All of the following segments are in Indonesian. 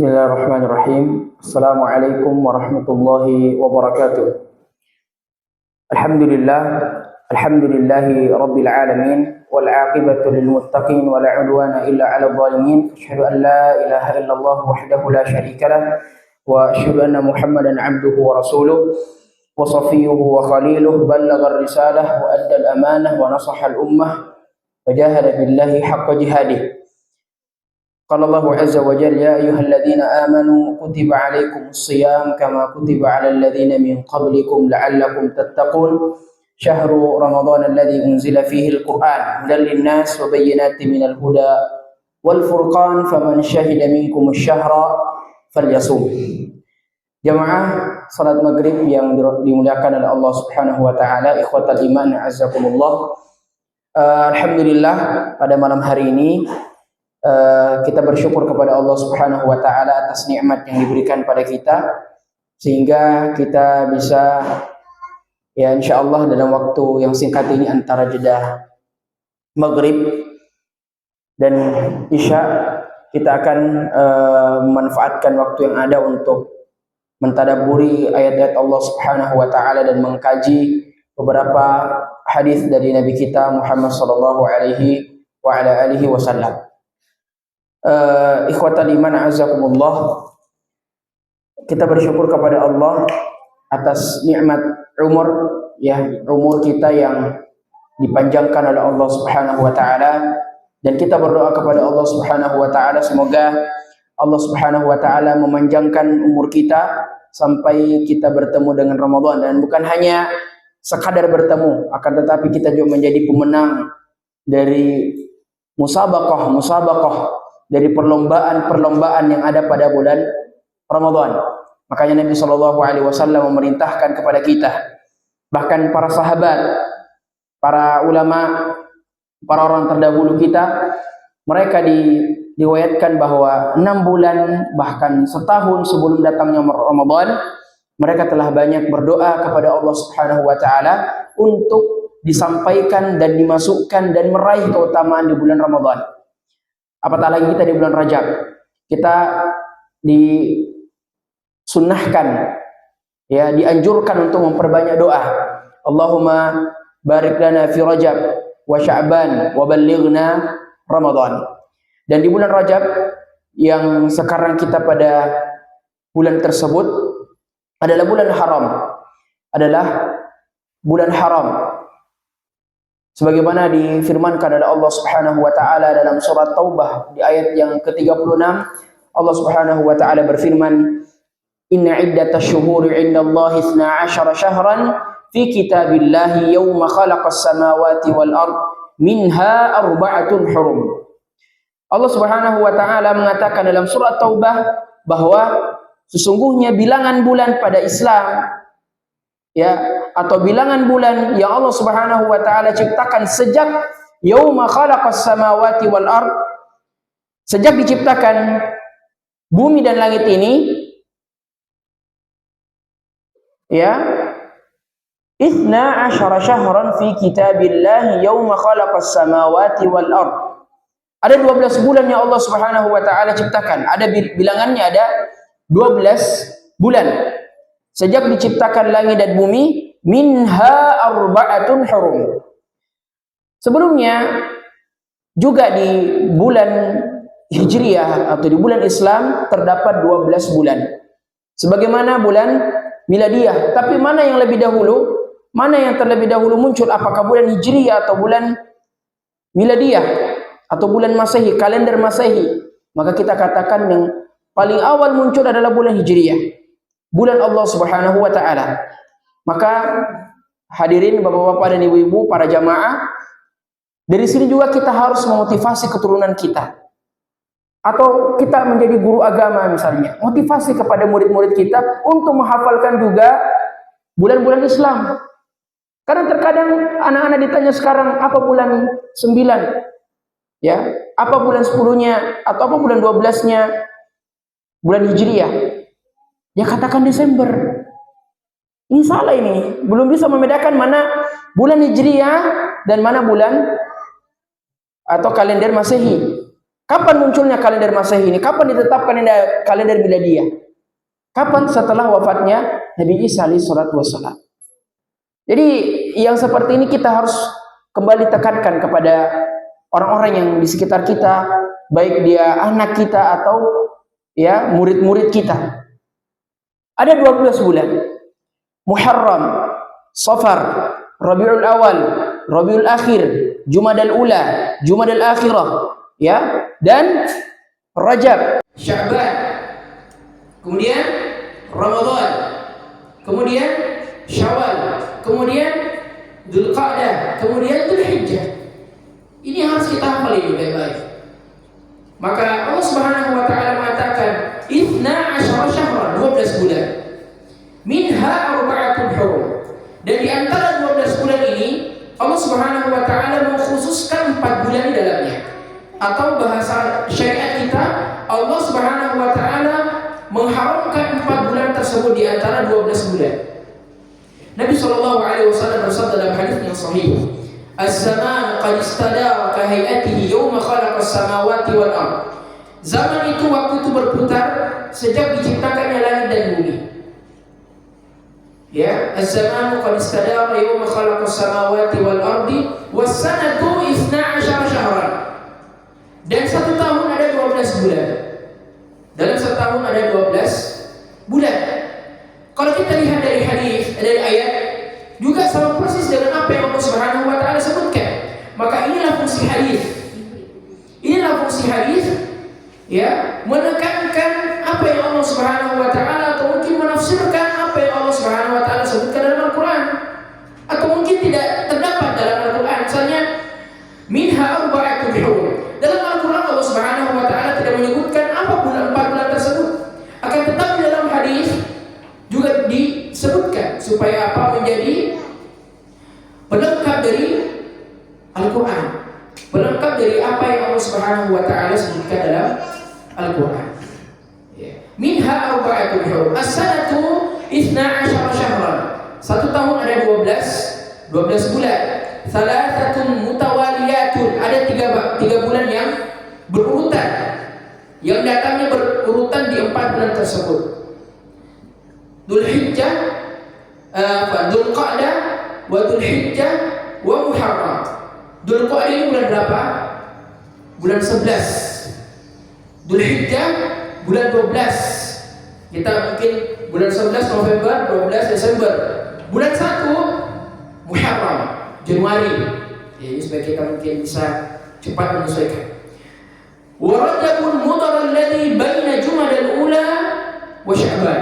Bismillahirrahmanirrahim. Assalamualaikum warahmatullahi wabarakatuh. Alhamdulillah, alhamdulillahi rabbil alamin, wal aqibatu lil muttaqin wa la udwana illa 'alal zalimin. Asyhadu an la ilaha illallah wahdahu la syarika lah wa asyhadu anna Muhammadan 'abduhu wa rasuluh wa safiyyuhu wa khaliluh, ballagha ar-risalah wa adda al-amanah wa nasaha al-ummah wa jahada billahi haqqa jihadih. قال الله عز وجل يا أيها الذين آمنوا كتب عليكم الصيام كما كتب على الذين من قبلكم لعلكم تتقون شهر رمضان الذي أنزل فيه القرآن هدى للناس وبينات من الهدى والفرقان فمن شهد منكم الشهر فليصوم. Jamaah salat maghrib yang dimuliakan oleh Allah Subhanahu wa taala, ikhwatal iman azzakumullah. Alhamdulillah pada malam hari ini kita bersyukur kepada Allah Subhanahu wa taala atas nikmat yang diberikan pada kita sehingga kita bisa ya insyaallah dalam waktu yang singkat ini antara jeda maghrib dan isya kita akan memanfaatkan waktu yang ada untuk mentadabburi ayat-ayat Allah Subhanahu wa taala dan mengkaji beberapa hadis dari Nabi kita Muhammad sallallahu alaihi wa ala alihi wasallam. Ikhwatal iman azakumullah, kita bersyukur kepada Allah atas nikmat umur kita yang dipanjangkan oleh Allah Subhanahu wa taala, dan kita berdoa kepada Allah Subhanahu wa taala semoga Allah Subhanahu wa taala memanjangkan umur kita sampai kita bertemu dengan Ramadan, dan bukan hanya sekadar bertemu akan tetapi kita juga menjadi pemenang dari musabaqah dari perlombaan yang ada pada bulan Ramadan. Makanya Nabi Shallallahu Alaihi Wasallam memerintahkan kepada kita, bahkan para sahabat, para ulama, para orang terdahulu kita, mereka diriwayatkan bahwa 6 bulan bahkan setahun sebelum datangnya Ramadan, mereka telah banyak berdoa kepada Allah Subhanahu Wa Taala untuk disampaikan dan dimasukkan dan meraih keutamaan di bulan Ramadan. Apatah lagi kita di bulan Rajab, kita disunnahkan, ya dianjurkan untuk memperbanyak doa. Allahumma barik lana fi Rajab wa Sya'ban wa ballighna Ramadan. Dan di bulan Rajab yang sekarang kita pada bulan tersebut adalah bulan haram. Sebagaimana difirmankan oleh Allah Subhanahu wa taala dalam surat Taubah di ayat yang ke-36, Allah Subhanahu wa taala berfirman, "Inna iddatasy syuhuri 'indallahi 12 syahran fi kitabillahi yauma khalaqas samawati wal ard minha arba'atun hurum." Allah Subhanahu wa taala mengatakan dalam surat Taubah bahwa sesungguhnya bilangan bulan pada Islam, ya, atau bilangan bulan yang Allah Subhanahu wa taala ciptakan sejak yauma khalaqas samawati wal ard, sejak diciptakan bumi dan langit ini, ya, 12 syahran fi kitabillahi yauma khalaqas samawati wal ard. Ada 12 bulan yang Allah Subhanahu wa taala ciptakan. Ada bilangannya, ada 12 bulan sejak diciptakan langit dan bumi. Minha arba'atun hurum. Sebelumnya juga di bulan Hijriyah atau di bulan Islam terdapat 12 bulan. Sebagaimana bulan Miladiyah. Tapi mana yang lebih dahulu? Mana yang terlebih dahulu muncul? Apakah bulan Hijriyah atau bulan Miladiyah atau bulan Masehi, kalender Masehi? Maka kita katakan yang paling awal muncul adalah bulan Hijriyah, bulan Allah Subhanahu wa taala. Maka hadirin bapak-bapak dan ibu-ibu, para jamaah, dari sini juga kita harus memotivasi keturunan kita. Atau kita menjadi guru agama misalnya, motivasi kepada murid-murid kita untuk menghafalkan juga bulan-bulan Islam. Karena terkadang anak-anak ditanya sekarang apa bulan 9, ya, apa bulan 10-nya atau apa bulan 12-nya bulan Hijriyah. Ya katakan Desember. Ini salah, ini belum bisa membedakan mana bulan Hijriyah dan mana bulan atau kalender Masehi. Kapan munculnya kalender Masehi ini? Kapan ditetapkan kalender Miladiyah? Kapan? Setelah wafatnya Nabi Isa alaihi salatu wassalam. Jadi yang seperti ini kita harus kembali tekankan kepada orang-orang yang di sekitar kita, baik dia anak kita atau ya murid-murid kita. Ada 12 bulan. Muharram, Safar, Rabiul Awal, Rabiul Akhir, Jumadal Ula, Jumadal Akhirah, ya, dan Rajab, Sya'ban, kemudian Ramadan, kemudian Syawal, kemudian Dzulqa'dah, kemudian Dzulhijjah. Ini harus kita hafal ini baik-baik. Maka Allah Subhanahu wa taala mengatakan, "12 syahran", 12 bulan. Minha arba'atun hurum. Dan di antara 12 bulan ini Allah Subhanahu wa taala mengkhususkan 4 bulan di dalamnya. Atau bahasa syariat kita, Allah Subhanahu wa taala mengharamkan 4 bulan tersebut di antara 12 bulan. Nabi sallallahu alaihi wasallam bersabda dalam hadis yang sahih, "Az-zaman qad istadara ka hay'atihi yawma khalaqa as-samawati wal ard." Zaman itu, waktu itu berputar sejak diciptakannya langit dan bumi. Ya, az-zaman qad istadara yawma khalaqa as-samawati wal ardi was-sanatu 12 syahran. Dan 1 tahun ada 12 bulan. Dalam 1 tahun ada 12 bulan. Kalau kita lihat dari hadis, dari ayat, juga sama persis dengan apa yang Allah Subhanahu wa taala sebutkan. Maka inilah fungsi hadis. Inilah fungsi hadis, ya, menekankan apa yang Allah Subhanahu wa taala, atau mungkin menafsirkan apa yang Allah Subhanahu wa taala sebutkan dalam Al-Qur'an, atau mungkin tidak terdapat dalam Al-Qur'an. Misalnya, minha arba'atun hurum. Dalam Al-Qur'an Allah Subhanahu wa taala tidak menyebutkan apa bulan 4 bulan tersebut. Akan tetapi dalam hadis juga disebutkan supaya apa? Menjadi pelengkap dari Al-Qur'an, pelengkap dari apa yang Allah Subhanahu wa taala sebutkan dalam Al-Qur'an. Minha arba'atun hurum. As-sanatu 12 syahran. 1 tahun ada 12 bulan. Thalathatun mutawaliyatun, ada 3 bulan yang berurutan, yang datangnya berurutan di 4 bulan tersebut. Dzulhijjah, Dzulqa'dah, wa Dzulhijjah, wa Muharram. Dzulqa'dah ini bulan berapa? Bulan 11. Dzulhijjah bulan 12. Kita mungkin bulan 11 November, 12 Desember. Bulan 1 Muharram, Januari. Jadi supaya kita mungkin bisa cepat menyesuaikan. Wa Rajabun Mudhar alladhi baina Jumadal Ula wa Sya'ban.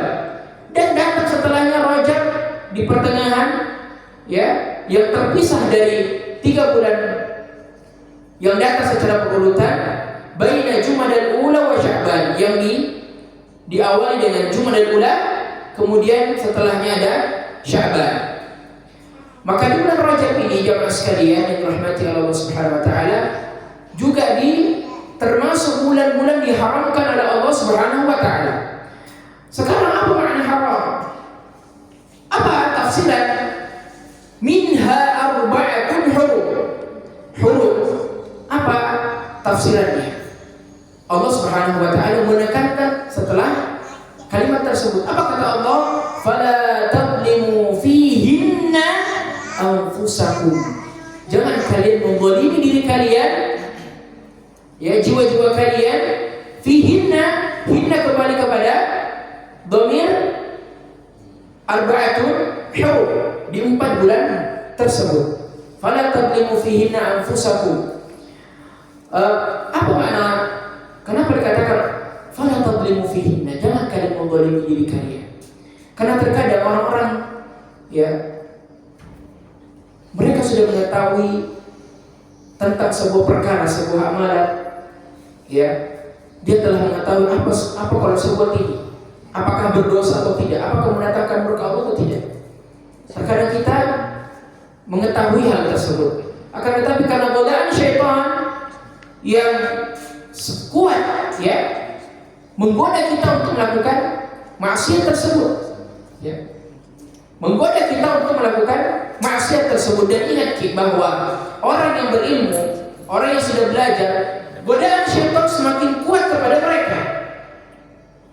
Dan datang setelahnya Rajab di pertengahan, ya, yang terpisah dari 3 bulan yang datang secara berurutan, baina Jumadal Ula wa Sya'ban, yang diawali dengan Jumadal Ula, kemudian setelahnya ada Sya'ban. Maka di bulan Rajab ini, jamaah sekalian yang dirahmati Allah Subhanahu wa taala, juga termasuk bulan-bulan diharamkan oleh Allah Subhanahu wa taala. Sekarang apa makna haram? Apa tafsiran minha arba'atun hurum? Hurum, apa tafsirannya? Allah Subhanahu wa taala menekankan setelah kalimat tersebut. Apa kata Allah? Fala tadlimu fihinna anfusakum. Jangan kalian menzalimi diri kalian, ya, jiwa-jiwa kalian. Fihinna, hinna kembali kepada dhamir arba'atun hurum, di 4 bulan tersebut. Fala tadlimu fihinna anfusakum. Apa makna? Kenapa dikatakan fala tadlimu fihinna? Jangan kalian menzalimi diri kalian. Karena terkadang orang-orang, ya, mereka sudah mengetahui tentang sebuah perkara, sebuah amalan, ya, dia telah mengetahui apa kalau sebuah ini, apakah berdosa atau tidak, apakah mendatangkan berkah atau tidak. Terkadang kita mengetahui hal tersebut, akan tetapi karena godaan syaitan yang kuat, ya, menggoda kita untuk melakukan maksiat tersebut, ya, menggoda kita untuk melakukan maksiat tersebut. Dan ingat bahwa orang yang berilmu, orang yang sudah belajar, godaan syaitan semakin kuat kepada mereka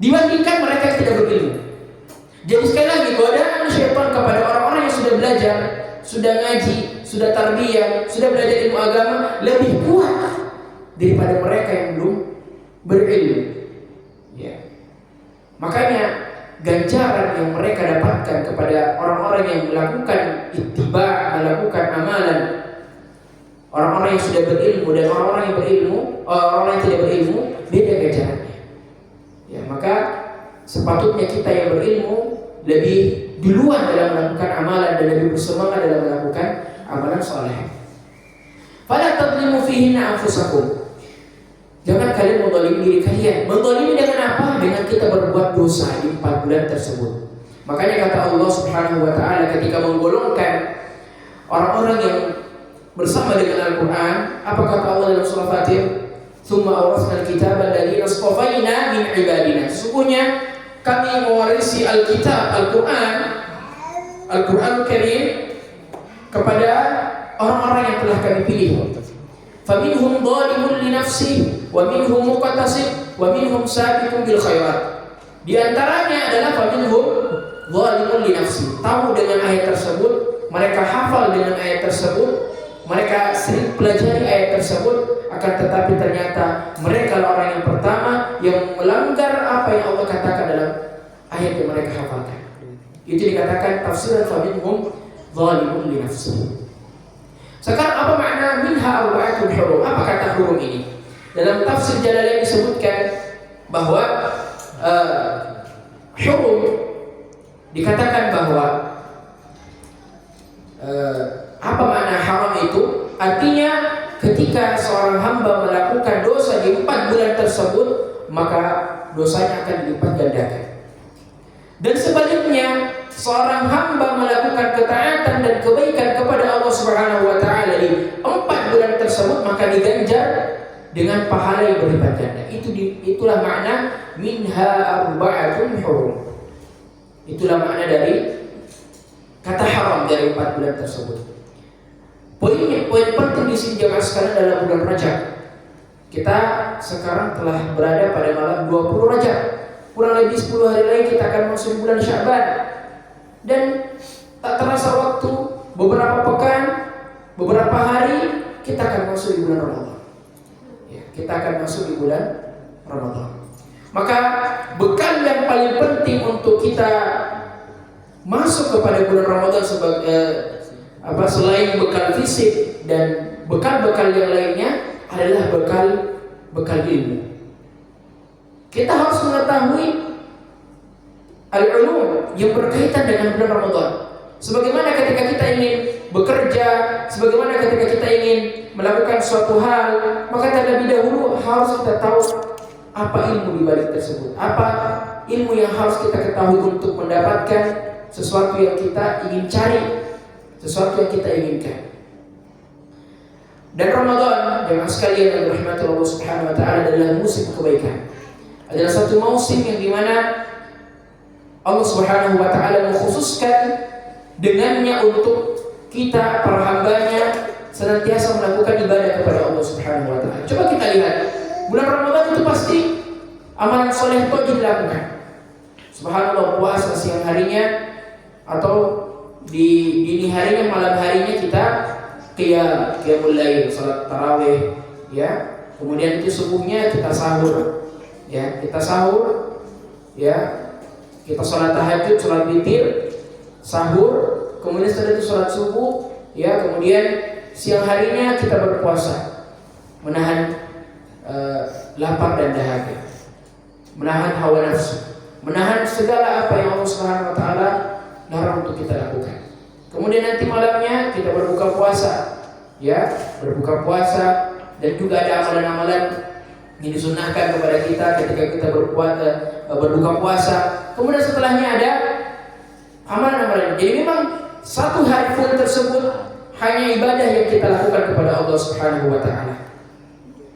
dibandingkan mereka yang tidak berilmu. Jadi sekali lagi, godaan syaitan kepada orang-orang yang sudah belajar, sudah ngaji, sudah tarbiyah, sudah belajar ilmu agama lebih kuat daripada mereka yang belum berilmu. Ya. Makanya ganjaran yang mereka dapatkan kepada orang-orang yang melakukan ittiba, melakukan amalan, orang-orang yang sudah berilmu dan orang-orang yang berilmu, orang yang tidak berilmu, beda ganjarannya. Ya, maka sepatutnya kita yang berilmu lebih duluan dalam melakukan amalan dan lebih bersemangat dalam melakukan amalan soleh. Fala tadlimu fihinna anfusakum. Jangan kalian menzalimi diri kalian. Menzalimi dengan apa? Dengan kita berbuat dosa di 4 bulan tersebut. Makanya kata Allah Subhanahu wa taala ketika menggolongkan orang-orang yang bersama dengan Al-Qur'an, apa kata Allah dalam surah Fatir? "Tsumma awrasna al-kitaba alladziina istafaina min 'ibadina." Sesungguhnya kami mewarisi Alkitab, Al-Qur'an Karim kepada orang-orang yang telah kami pilih. Faminhum dhalimun li nafsihi wa minhum muqtasid wa minhum sabiqun bil khairat. Di antaranya adalah faminhum dhalimun li nafsihi. Tahu dengan ayat tersebut, mereka hafal dengan ayat tersebut, mereka sering pelajari ayat tersebut, akan tetapi ternyata mereka orang yang pertama yang melanggar apa yang Allah katakan dalam ayat yang mereka hafalkan. Itu dikatakan tafsiran faminhum dhalimun li nafsihi. Sekarang apa makna minha arba'atul hurum? Apa kata hurum ini? Dalam tafsir Jalalain disebutkan bahwa hurum dikatakan bahwa apa makna haram itu? Artinya ketika seorang hamba melakukan dosa di 4 bulan tersebut, maka dosanya akan dilipat gandakan. Dan sebaliknya, seorang hamba melakukan ketaatan dan kebaikan kepada Allah Subhanahu wa taala di 4 bulan tersebut, maka diganjar dengan pahala yang berlipat ganda. Itulah makna minha arba'atun hurum. Itulah makna dari kata haram dari 4 bulan tersebut. Poin penting di sini jemaah sekalian adalah bulan Rajab. Kita sekarang telah berada pada malam 20 Rajab. Kurang lebih 10 hari lagi kita akan masuk bulan Sya'ban. Dan tak terasa waktu, beberapa pekan, beberapa hari kita akan masuk di bulan Ramadan. Ya, kita akan masuk di bulan Ramadan. Maka bekal yang paling penting untuk kita masuk kepada bulan Ramadan selain bekal fisik dan bekal-bekal yang lainnya adalah bekal ilmu. Kita harus mengetahui al-ulum yang berkaitan dengan bulan Ramadan. Sebagaimana ketika kita ingin bekerja, sebagaimana ketika kita ingin melakukan suatu hal, maka terlebih dahulu harus kita tahu apa ilmu di balik tersebut. Apa ilmu yang harus kita ketahui untuk mendapatkan sesuatu yang kita ingin cari, sesuatu yang kita inginkan. Dan Ramadan, jemaah sekalian yang dirahmati Allah Subhanahu wa taala, adalah musim kebaikan. Adalah satu musim yang dimana Allah Subhanahu wa taala mengkhususkan dengannya untuk kita para hambanya senantiasa melakukan ibadah kepada Allah Subhanahu wa taala. Coba kita lihat, bulan Ramadan itu pasti amalan soleh wajib dilakukan. Subhanallah, puasa siang harinya atau di dini harinya, malam harinya kita qiyamul lail, salat tarawih, ya. Kemudian itu subuhnya kita sahur. Ya, kita sahur, ya, kita sholat tahajud, sholat witir, sahur, kemudian setelah itu sholat subuh, ya, kemudian siang harinya kita berpuasa, menahan lapar dan dahaga, menahan hawa nafsu, menahan segala apa yang Allah Subhanahu wa taala larang untuk kita lakukan. Kemudian nanti malamnya kita berbuka puasa, ya, berbuka puasa, dan juga ada amalan-amalan yang disunahkan kepada kita ketika kita berbuka puasa. Kemudian setelahnya ada amalan-amalan. Jadi memang satu hari full tersebut hanya ibadah yang kita lakukan kepada Allah Subhanahu wa taala.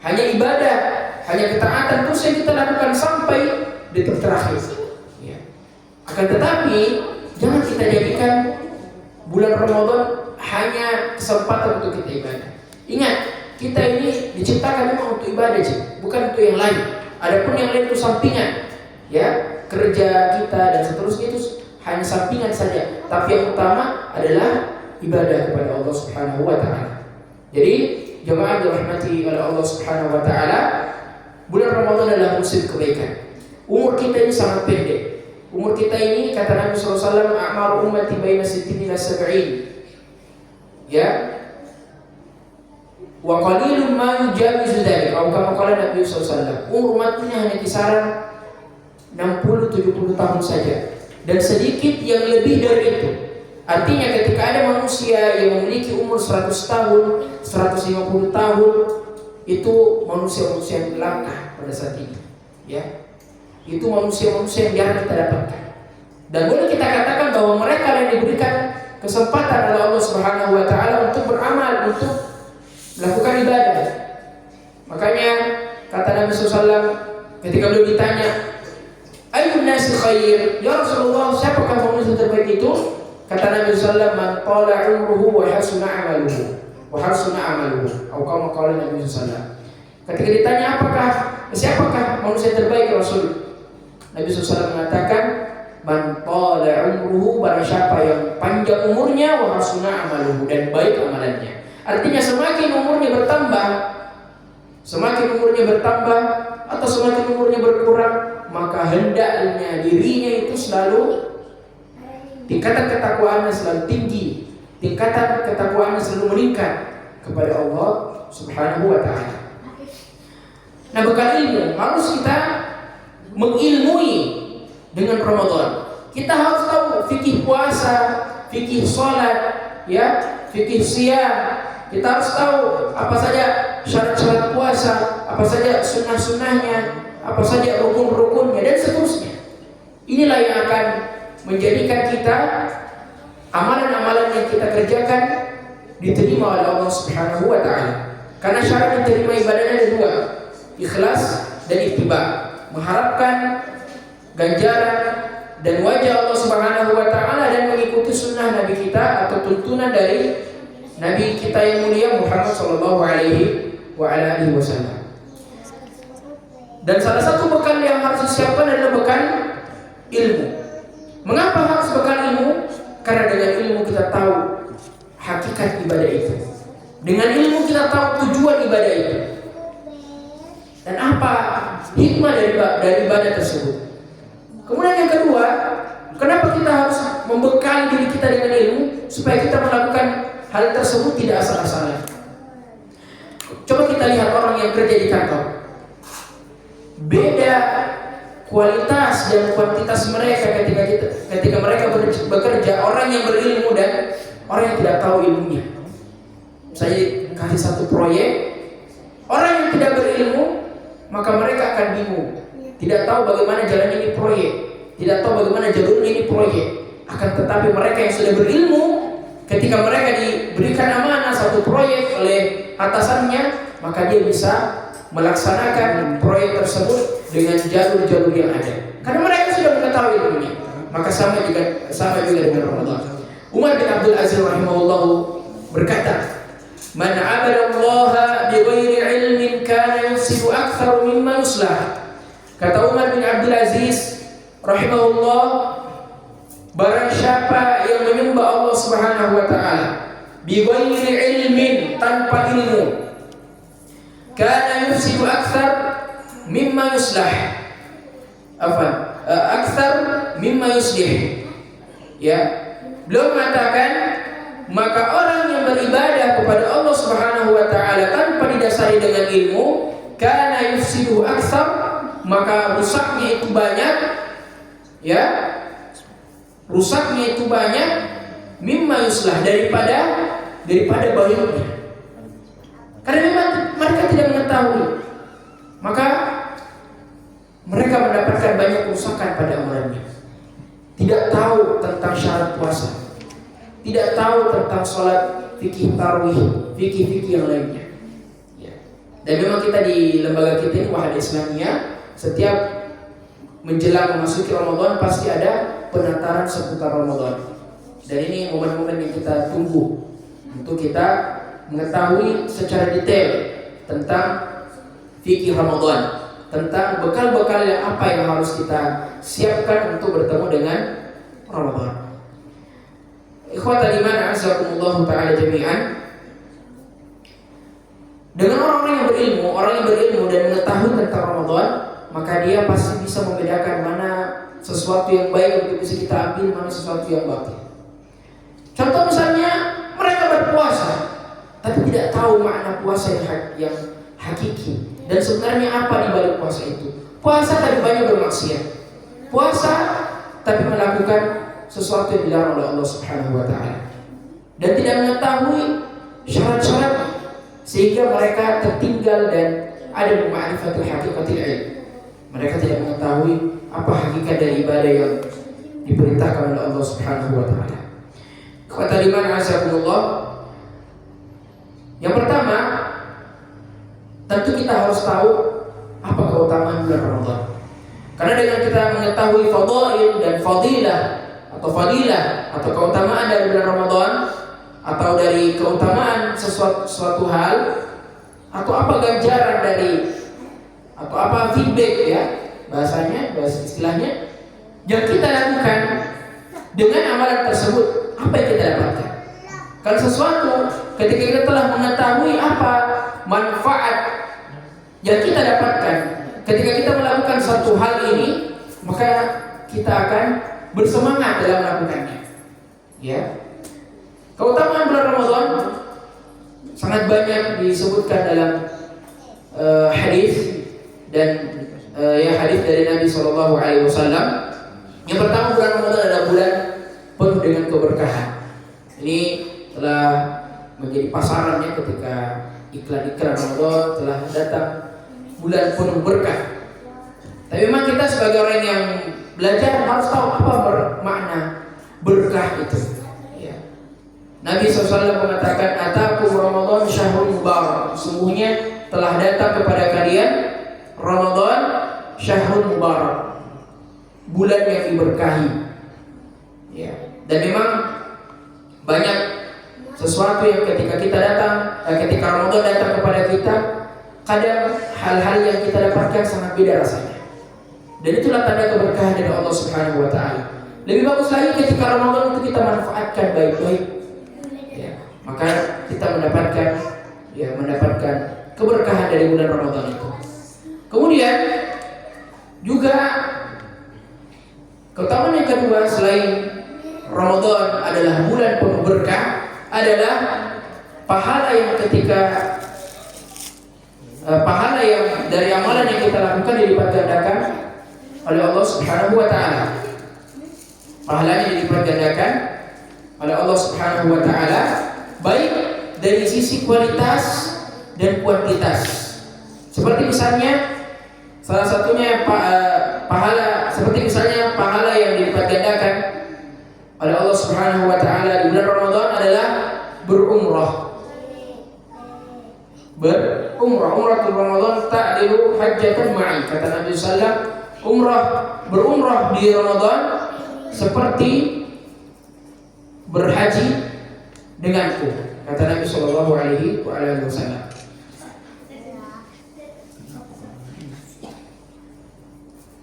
Hanya ibadah, hanya ketaatan terus yang kita lakukan sampai detik terakhir. Ya. Akan tetapi jangan kita jadikan bulan Ramadan hanya kesempatan untuk kita ibadah. Ingat, kita ini diciptakan memang untuk ibadah, bukan untuk yang lain. Adapun yang lain itu sampingan, ya, kerja kita dan seterusnya itu hanya sampingan saja. Tapi yang utama adalah ibadah kepada Allah Subhanahu wa taala. Jadi, jemaah dirahmati oleh Allah Subhanahu wa taala, bulan Ramadan adalah musim kebaikan. Umur kita ini sangat pendek. Umur kita ini kata Nabi sallallahu alaihi wasallam, "A'mar ummati baina 60 ila 70." Ya. Wa qalilun ma yujawizu dzalik. Atau kama qala Nabi sallallahu alaihi wasallam, umur umatnya hanya kisaran 60-70 tahun saja. Dan sedikit yang lebih dari itu. Artinya ketika ada manusia yang memiliki umur 100 tahun, 150 tahun, itu manusia-manusia yang langka pada saat ini, ya. Itu manusia-manusia yang jarang kita dapatkan. Dan boleh kita katakan bahwa mereka yang diberikan kesempatan oleh Allah Subhanahu wa taala untuk beramal, untuk melakukan ibadah. Makanya kata Nabi SAW ketika beliau ditanya, "Ayyun nasi khair?" Ya Rasulullah, siapakah manusia terbaik itu? Kata Nabi SAW, "Man tala umruhu wa hasuna amaluhu." Wa hasuna amaluhu. Atau kama qala Nabi SAW. Ketika ditanya siapakah manusia terbaik Rasul? Nabi SAW mengatakan, "Man tala umruhu," barang siapa yang panjang umurnya, wa hasuna amaluhu, dan baik amalannya. Artinya semakin umurnya bertambah atau semakin umurnya berkurang, maka hendaknya dirinya itu selalu tingkatan ketakwaannya selalu tinggi, tingkatan ketakwaannya selalu meningkat kepada Allah Subhanahu wa taala. Nah, bekal ilmu harus kita mengilmui dengan Ramadan. Kita harus tahu fikih puasa, fikih salat, ya, fikih siyam. Kita harus tahu apa saja syarat-syarat puasa, apa saja sunnah-sunnahnya, apa saja rukun-rukunnya dan seterusnya. Inilah yang akan menjadikan kita amalan-amalan yang kita kerjakan diterima oleh Allah Subhanahu wa taala. Karena syarat diterima ibadahnya ada dua, ikhlas dan ittiba, mengharapkan ganjaran dan wajah Allah Subhanahu wa taala dan mengikuti sunnah Nabi kita atau tuntunan dari Nabi kita yang mulia Muhammad sallallahu alaihi wasallam. Dan salah satu bekal yang harus disiapkan adalah bekal ilmu. Mengapa harus bekal ilmu? Karena dengan ilmu kita tahu hakikat ibadah itu. Dengan ilmu kita tahu tujuan ibadah itu. Dan apa hikmah dari ibadah tersebut. Kemudian yang kedua, kenapa kita harus membekali diri kita dengan ilmu supaya kita melakukan hal tersebut tidak asal-asalan. Coba kita lihat orang yang kerja di kantor. Beda kualitas dan kuantitas mereka ketika mereka bekerja, orang yang berilmu dan orang yang tidak tahu ilmunya. Saya kasih satu proyek, orang yang tidak berilmu maka mereka akan bingung, tidak tahu bagaimana jalan ini proyek, tidak tahu bagaimana jalurnya ini proyek. Akan tetapi mereka yang sudah berilmu, ketika mereka diberikan amanah satu proyek oleh atasannya, maka dia bisa melaksanakan proyek tersebut dengan jalur-jalur yang ada. Karena mereka sudah mengetahui ilmunya. Maka sama juga dengan Ramadan. Umar bin Abdul Aziz rahimahullah berkata, "Man 'abada Allah bighairi ilmin kana yufsidu akthar mimma yuslah." Kata Umar bin Abdul Aziz rahimahullah, barang siapa yang menyembah Allah Subhanahu wa taala bighairi ilmin, tanpa ilmu, kana yufsidu akthar mimma yuslah. Akthar mimma yuslih. Ya, beliau mengatakan, maka orang yang beribadah kepada Allah Subhanahu wa taala tanpa didasari dengan ilmu, kana yufsidu akthar, maka rusaknya itu banyak, ya. Rusaknya itu banyak mimma yuslah, daripada baiknya. Karena memang mereka tidak mengetahui, maka mereka mendapatkan banyak kerusakan pada amalannya. Tidak tahu tentang syarat puasa, tidak tahu tentang sholat, fikih tarawih, fikih yang lainnya. Ya. Dan memang kita di lembaga kita ini Wahadah Islamiyah, setiap menjelang memasuki Ramadan pasti ada penataran seputar Ramadan. Dan ini momen-momen yang kita tunggu untuk kita mengetahui secara detail tentang fikih Ramadan, tentang bekal-bekal yang apa yang harus kita siapkan untuk bertemu dengan Ramadan. Ikhwatal iman azakumullah ta'ala jami'an. Dengan orang yang berilmu dan mengetahui tentang Ramadan, maka dia pasti bisa membedakan mana sesuatu yang baik untuk bisa kita ambil, mana sesuatu yang batil. Contoh misalnya mereka berpuasa tapi tidak tahu makna puasa yang hakiki dan sebenarnya apa di balik puasa itu. Puasa tapi banyak bermaksiat. Puasa tapi melakukan sesuatu yang dilarang oleh Allah Subhanahu wa taala. Dan tidak mengetahui syarat-syarat sehingga mereka tertinggal dan ada ma'rifatul haqiqatil ilm. Mereka tidak mengetahui apa hakikat dari ibadah yang diperintahkan oleh Allah Subhanahu wa taala. Kata liman azakumullah. Yang pertama, tentu kita harus tahu apa keutamaan bulan Ramadan. Karena dengan kita mengetahui fadail dan fadilah atau keutamaan dari bulan Ramadan atau dari keutamaan sesuatu hal atau apa ganjaran dari atau apa feedback ya bahasa istilahnya yang kita lakukan dengan amalan tersebut, apa yang kita dapatkan. Kalau sesuatu ketika kita telah mengetahui apa manfaat yang kita dapatkan ketika kita melakukan satu hal ini, maka kita akan bersemangat dalam melakukannya. Ya. Keutamaan bulan Ramadan sangat banyak disebutkan dalam hadis dan hadis dari Nabi SAW. Yang pertama, bulan Ramadan adalah bulan penuh dengan keberkahan. Ini telah menjadi pasarannya ketika iklan-iklan Ramadan telah datang bulan penuh berkah. Tapi memang kita sebagai orang yang belajar harus tahu apa makna berkah itu. Ya. Nabi SAW mengatakan, "Atakum Ramadan syahrul mubarak." Sungguhnya telah datang kepada kalian Ramadan syahrul mubarak, bulan yang diberkahi. Ya. Dan memang banyak sesuatu yang ketika kita datang, ketika Ramadan datang kepada kita, kadang hal-hal yang kita dapatkan sangat beda rasanya. Dan itulah tanda keberkahan dari Allah Subhanahu wa taala. Lebih bagus lagi ketika Ramadan itu kita manfaatkan baik-baik. Ya, maka kita mendapatkan keberkahan dari bulan Ramadan itu. Kemudian juga keutamaan yang kedua selain Ramadan adalah bulan penuh berkah adalah pahala yang pahala yang dari amalan yang kita lakukan dilipat gandakan oleh Allah Subhanahu wa taala. Pahalanya dilipat gandakan oleh Allah Subhanahu wa taala baik dari sisi kualitas dan kuantitas. Seperti misalnya salah satunya pahala yang dilipat gandakan oleh Allah Subhanahu wa taala di bulan Ramadan adalah berumrah. Umratul Ramadan ta'dilu hajjatan ma'i. Kata Nabi sallallahu berumrah di Ramadan seperti berhaji denganku. Kata Nabi sallallahu alaihi wasallam.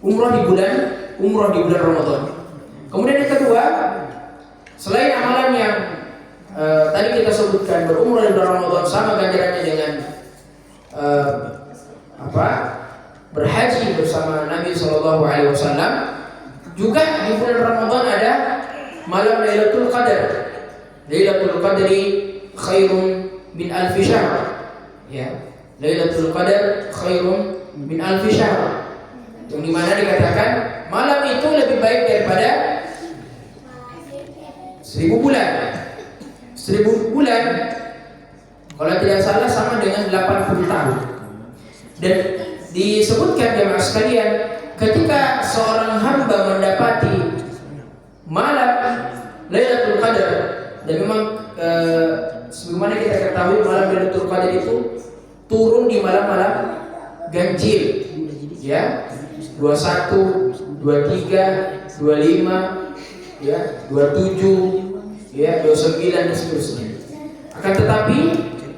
Umrah di bulan Ramadan. Kemudian yang kedua, selain amalan yang tadi kita sebutkan, berumrah di bulan Ramadan sama ganjarannya dengan berhaji bersama Nabi SAW. Juga di bulan Ramadan ada malam Lailatul Qadar. Lailatul Qadri khairun min alfi syahr. Ya, Lailatul Qadar khairun min alfi syahr. Yang dimana dikatakan malam itu lebih baik daripada 1000 bulan. 1000 bulan kalau tidak salah sama dengan 80 tahun. Dan disebutkan jemaah sekalian, ketika seorang hamba mendapati malam Lailatul Qadar, dan memang sebagaimana kita ketahui malam Lailatul Qadar itu turun di malam-malam ganjil, ya, 21, 23, 25, ya, 27, ya, 29 dan seterusnya. Akan tetapi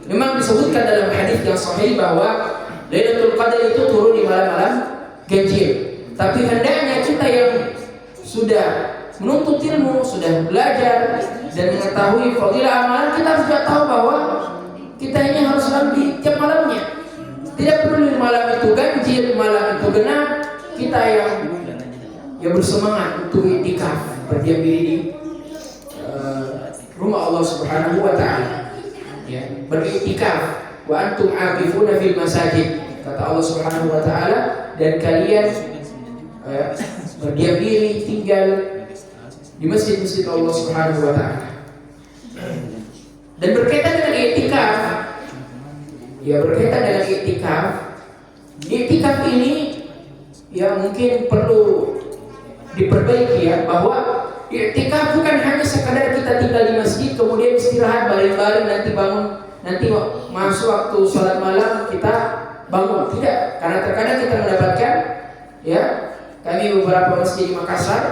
Memang disebutkan dalam hadis yang sahih bahwa Lailatul Qadar itu turun di malam-malam ganjil. Tapi hendaknya kita yang sudah menuntut ilmu, sudah belajar dan mengetahui fadilah amalan, kita harus juga tahu bahwa kita ini harus selalu di tiap malamnya. Tidak perlu malam itu ganjil, malam itu genap, kita yang bersemangat untuk iktikaf, berdiam diri di rumah Allah Subhanahu wa taala. Ya, beriktikaf wa antum aqifuna fil masajid, kata Allah Subhanahu wa taala, dan kalian berdiam diri tinggal di masjid-masjid Allah Subhanahu wa taala. Dan berkaitan dengan iktikaf, ya berkaitan dengan iktikaf ini ya mungkin perlu diperbaiki ya, bahwa iktikaf bukan hanya sekadar kita tinggal di masjid kemudian istirahat baring-baring, nanti bangun, nanti masuk waktu sholat malam kita bangun. Tidak, karena terkadang kita mendapatkan ya, kami beberapa masjid di Makassar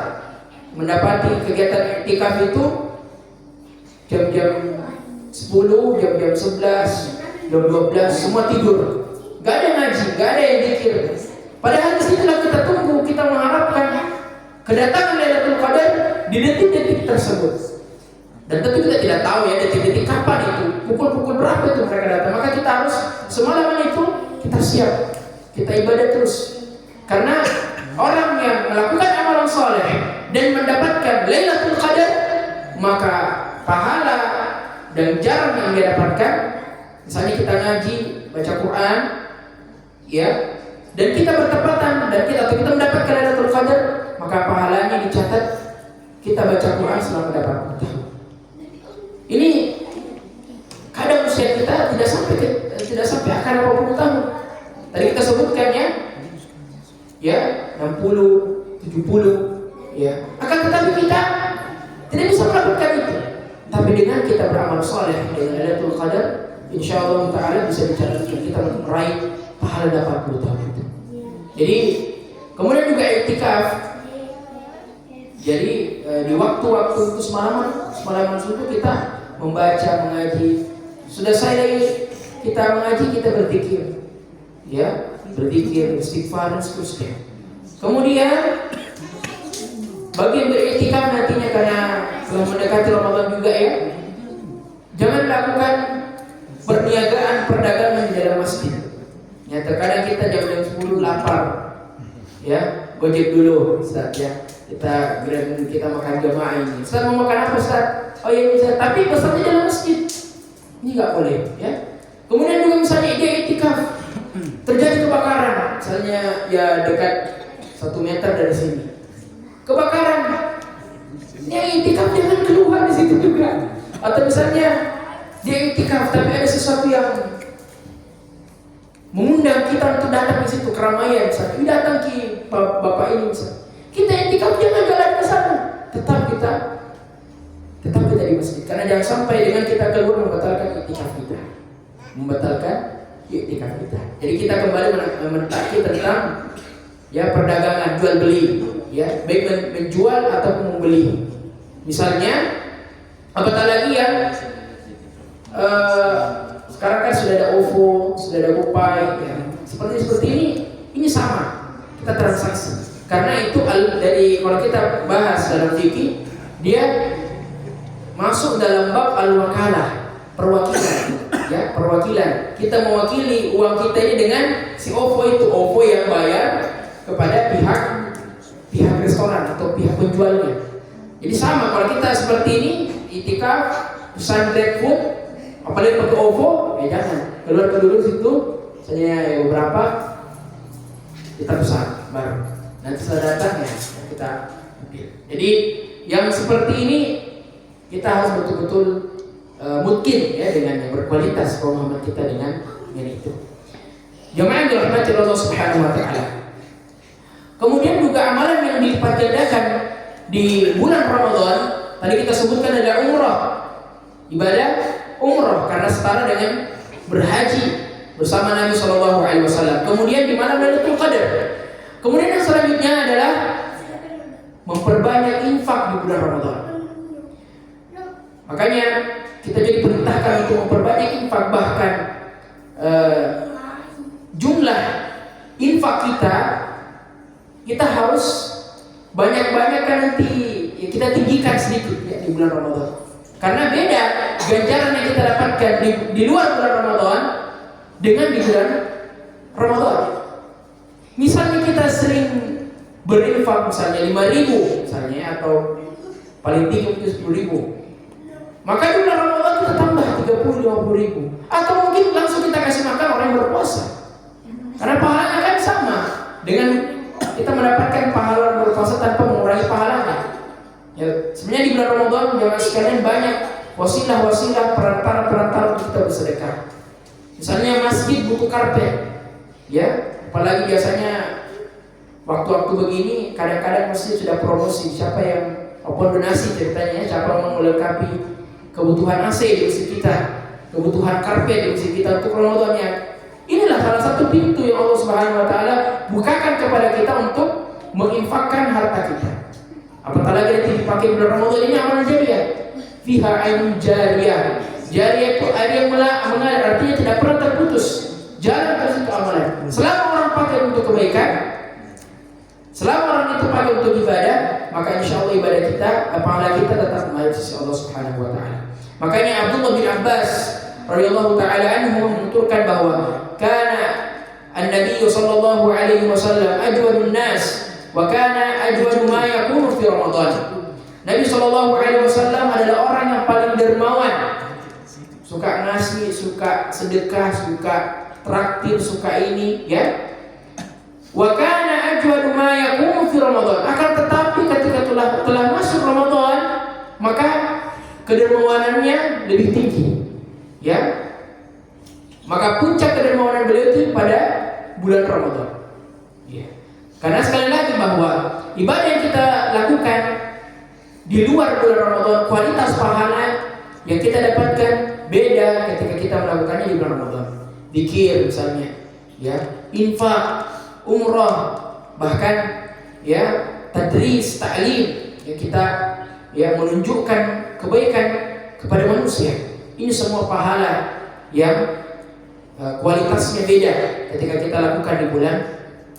mendapati kegiatan iktikaf itu jam-jam 10, jam-jam 11, jam 12 semua tidur. Gak ada ngaji, gak ada yang zikir. Padahal disitulah kita tunggu, kita mengharapkan kedatangan Lailatul Qadar di detik-detik tersebut. Dan tentu kita tidak tahu ya detik-detik kapan itu, pukul-pukul berapa itu mereka datang. Maka kita harus semalaman itu kita siap, kita ibadah terus. Karena orang yang melakukan amalan soleh dan mendapatkan Lailatul Qadar, maka pahala dan jarak yang dia dapatkan, misalnya kita ngaji, baca Quran, ya, dan kita bertepatan dan kita mendapatkan Lailatul Qadar, maka pahalanya dicatat kita baca Quran selama 80 tahun. Ini kadang usia kita tidak sampai akan 80 tahun. Tadi kita sebutkan ya 60, 70, ya. Akan tetapi kita tidak bisa melakukan itu. Tapi dengan kita beramal soleh dengan Lailatul Qadar, insyaallah taala bisa dicatatkan kita untuk meraih pahala 80 tahun itu. Jadi kemudian juga iktikaf. Jadi di waktu-waktu itu semalaman subuh kita membaca, mengaji. Sudah selesai kita mengaji, kita berzikir, ya, berzikir, istighfar dan seterusnya. Kemudian bagi yang beriktikaf nantinya karena telah mendekati Ramadan juga ya, jangan lakukan perniagaan perdagangan di dalam masjid. Ya, terkadang kita jam-jam 10 lapar, ya, gojek dulu, Ustaz ya. Kita makan jamaah ini. Ustaz mau makan apa Ustaz? Oh ya Ustaz, tapi pesannya dalam masjid. Ini nggak boleh, ya. Kemudian juga misalnya dia iktikaf, terjadi kebakaran, misalnya ya dekat 1 meter dari sini, kebakaran. Dia iktikaf jangan keluar di situ juga. Atau misalnya dia iktikaf tapi ada sesuatu yang mengundang kita untuk datang di situ, keramaian, misalnya datang ke bapak ini misalnya. Kita iktikaf jangan jalan ke sana, tetap kita di masjid. Karena jangan sampai dengan kita keluar membatalkan iktikaf kita. Jadi kita kembali mentaki tentang ya perdagangan jual beli, ya, baik menjual ataupun membeli. Misalnya apatah lagi ya, sekarang kan sudah ada OVO, sudah ada GoPay, ya. Seperti ini sama, kita transaksi. Karena itu dari kalau kita bahas dalam fikih, dia masuk dalam bab al-wakalah, perwakilan, ya, perwakilan. Kita mewakili uang kita ini dengan si OVO itu, OVO yang bayar kepada pihak restoran atau pihak penjualnya. Jadi sama kalau kita seperti ini, iktikaf, pesan GrabFood, apalagi pakai OVO, ya jangan keluar dulu situ, misalnya beberapa kita pesan baru. Nanti setelah datang ya kita ambil. Jadi yang seperti ini kita harus betul-betul mungkin ya dengan yang berkualitas pemahaman kita dengan itu. Jamaah yang dirahmati Allah Subhanahu wa taala. Kemudian juga amalan yang dilipat gandakan di bulan Ramadan, tadi kita sebutkan ada umrah. Ibadah umrah karena setara dengan berhaji bersama Nabi sallallahu alaihi wasallam. Kemudian di malam Lailatul Qadar. Kemudian yang selanjutnya adalah memperbanyak infak di bulan Ramadan. Makanya kita jadi perintahkan usahakan untuk memperbanyak infak, bahkan jumlah infak kita harus banyak-banyakkan nanti ya, kita tinggikan sedikit ya, di bulan Ramadan. Karena beda ganjaran yang kita dapatkan di luar bulan Ramadan dengan di bulan Ramadan. Misalnya kita sering berinfak misalnya 5.000 misalnya, atau paling tinggi mungkin 10.000, maka di bulan Ramadan kita tambah 30-50.000, atau mungkin langsung kita kasih makan orang yang berpuasa, karena pahalanya kan sama dengan kita mendapatkan pahala berpuasa tanpa mengurangi pahalanya. Ya, sebenarnya di bulan Ramadan jemaah sekalian banyak wasilah-wasilah perantara-perantara untuk kita bersedekah. Misalnya masjid butuh karpet, ya, apalagi biasanya waktu-waktu begini kadang-kadang masjid sudah promosi, siapa yang open donasi ceritanya, siapa mau melengkapi kebutuhan AC di masjid kita, kebutuhan karpet di masjid kita untuk Ramadannya. Inilah salah satu pintu yang Allah Subhanahu wa taala bukakan kepada kita untuk menginfakkan harta kita. Apatah lagi nanti dipakai bulan Ramadan ini amal jariah. Fiha ainun jariyah. Jariyah itu air yang mengalir, artinya tidak pernah terputus. Jalan terus itu amalan. Selama orang pakai untuk kebaikan, selama orang itu pakai untuk ibadah, maka insya Allah ibadah kita, pahala kita tetap mengalir sisi Allah Subhanahu wa taala. Makanya Abdullah bin Abbas radhiyallahu taala anhu menuturkan bahwa kana an-nabiy sallallahu alaihi wasallam ajwadun nas wa kana ajwadu ma yakunu fi Ramadan. Nabi sallallahu alaihi wasallam adalah orang yang paling dermawan, suka ngasih, suka sedekah, suka traktir, suka ini, ya. Wa kana ajwadu ma yakunu fi Ramadan. Akan tetapi ketika telah masuk Ramadan, maka kedermawanannya lebih tinggi, ya. Maka puncak kedermawanan beliau itu pada bulan Ramadan, ya. Karena sekali lagi bahwa ibadah yang kita lakukan di luar bulan Ramadan, kualitas pahala yang kita dapatkan beda ketika kita melakukannya di bulan Ramadan. Zikir misalnya, ya, infak, umrah, bahkan ya tadris, ta'lim, yang kita ya menunjukkan kebaikan kepada manusia. Ini semua pahala yang kualitasnya beda ketika kita lakukan di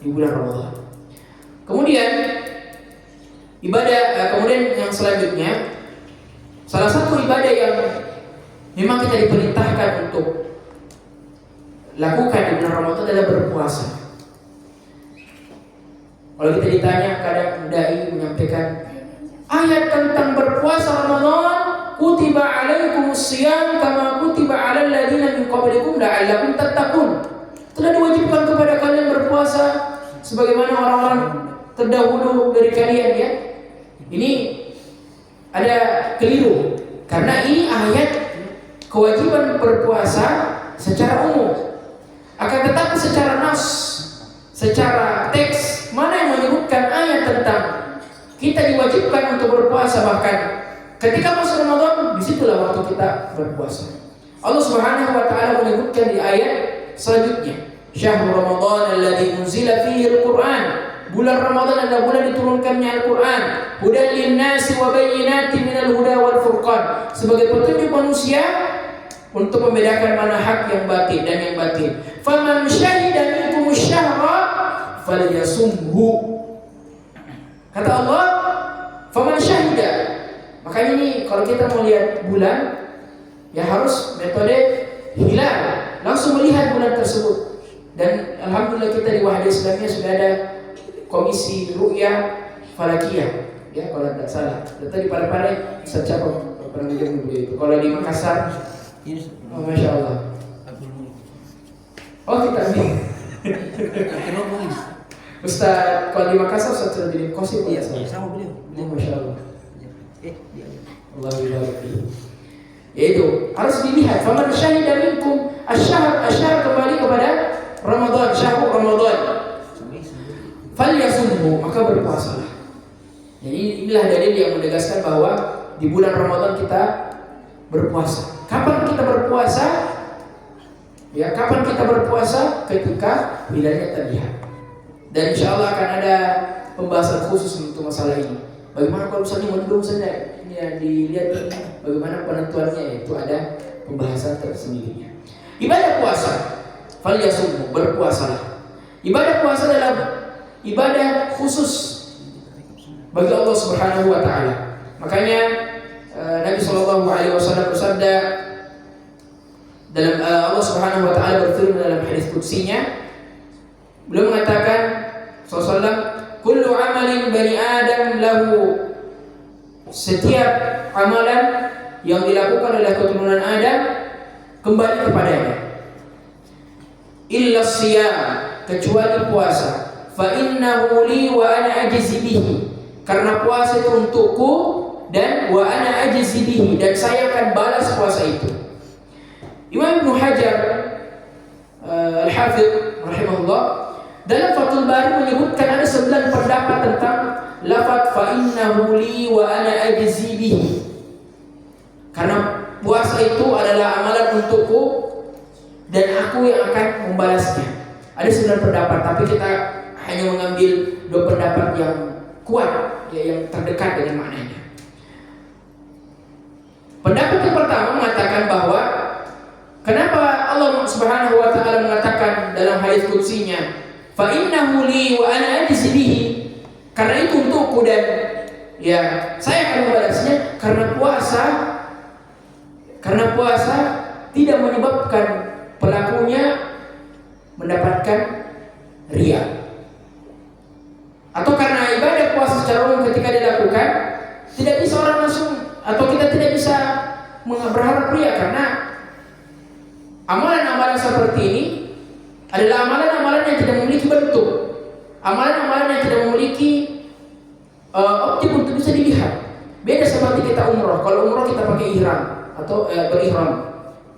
bulan Ramadan. Kemudian kemudian yang selanjutnya, salah satu ibadah yang memang kita diperintahkan untuk lakukan di bulan Ramadan adalah berpuasa. Kalau kita ditanya, kadang dai menyampaikan ayat tentang berpuasa Ramadan, kutiba alaikumus syiyam kama kutiba alal ladzina min qablikum la'allakum tattaqun. Telah diwajibkan kepada kalian berpuasa sebagaimana orang-orang terdahulu dari kalian, ya. Ini ada keliru, karena ini ayat kewajiban berpuasa secara umum. Akan tetapi secara nas, secara teks, mana yang menyebutkan ayat tentang kita diwajibkan untuk berpuasa, bahkan ketika masuk Ramadan, disitulah waktu kita berpuasa. Allah Subhanahu wa taala menyebutkan di ayat selanjutnya, Syahrul Ramadan alladzi unzila fihi al-Qur'an. Bulan Ramadan adalah bulan diturunkannya Al-Qur'an. Hudan lin-nasi wa bayyinatin minal huda wal furqan. Sebagai petunjuk manusia untuk membedakan mana hak yang batil dan yang batil. Faman syahida minkumus syahra falyasumhu. Kata Allah, faman syahida. Makanya ini kalau kita mau lihat bulan, ya harus metode hilal, langsung melihat bulan tersebut. Dan alhamdulillah kita di Wahda Islamiyah sudah ada komisi ru'yah falakiyah, ya kalau tidak salah. Tadi pada bisa siapa pernah itu. Kalau di Makassar, oh, masya Allah. Oh kita nih. Ustaz, kalau di Makassar Ustaz sudah jadi kosim. Iya, sama beliau. Oh, masya Allah. Alhamdulillah. Yaitu harus dilihat. Faman syahida minkum asyhar kembali kepada Ramadan, syahrul Ramadan. Falyasumhu, maka berpuasalah. Jadi inilah dalil yang menegaskan bahwa di bulan Ramadan kita berpuasa. Kapan kita berpuasa? Ya, kapan kita berpuasa? Ketika hilalnya terlihat. Dan insya Allah akan ada pembahasan khusus untuk masalah ini. Bagaimana kalau misalnya mendung saja, ya dilihat bagaimana penentuannya, itu ada pembahasan tersendirinya. Ibadah puasa, falyasumhu, berpuasalah. Ibadah puasa adalah ibadah khusus bagi Allah Subhanahu wa taala. Makanya Nabi sallallahu alaihi wasallam bersabda dalam Allah Subhanahu wa taala berfirman dalam hadis qudsinya, beliau mengatakan sallallahu alaihi wasallam, kullu amalin bani Adam lahu, setiap amalan yang dilakukan oleh keturunan Adam kembali kepadanya, illa siyam, kecuali puasa, fa innahu li wa ana ajzi bihi, karena puasa itu untukku dan wa ana ajzi bihi, dan saya akan balas puasa itu. Imam Ibnu Hajar Al-Hafidh rahimahullah dalam Fathul Bari menyebutkan ada 9 pendapat tentang lafaz fa innahu li wa ana ajzi bihi. Karena puasa itu adalah amalan untukku dan aku yang akan membalasnya. Ada 9 pendapat, tapi kita hanya mengambil 2 pendapat yang kuat, yang terdekat dengan maknanya. Pendapat yang pertama mengatakan bahwa kenapa Allah Subhanahu wa taala mengatakan dalam hadis qudsinya, fa innahu li wa ana ajzi bihi, karena itu untukku dan ya saya akan membalasnya, karena puasa tidak menyebabkan pelakunya mendapatkan riya. Atau karena ibadah puasa secara umum ketika dilakukan tidak bisa orang langsung, atau kita tidak bisa berharap riya, karena amalan-amalan seperti ini adalah amalan-amalan yang tidak memiliki bentuk, amalan-amalan yang tidak memiliki objek untuk bisa dilihat. Beda seperti kita umroh. Kalau umroh kita pakai ihram atau berihram,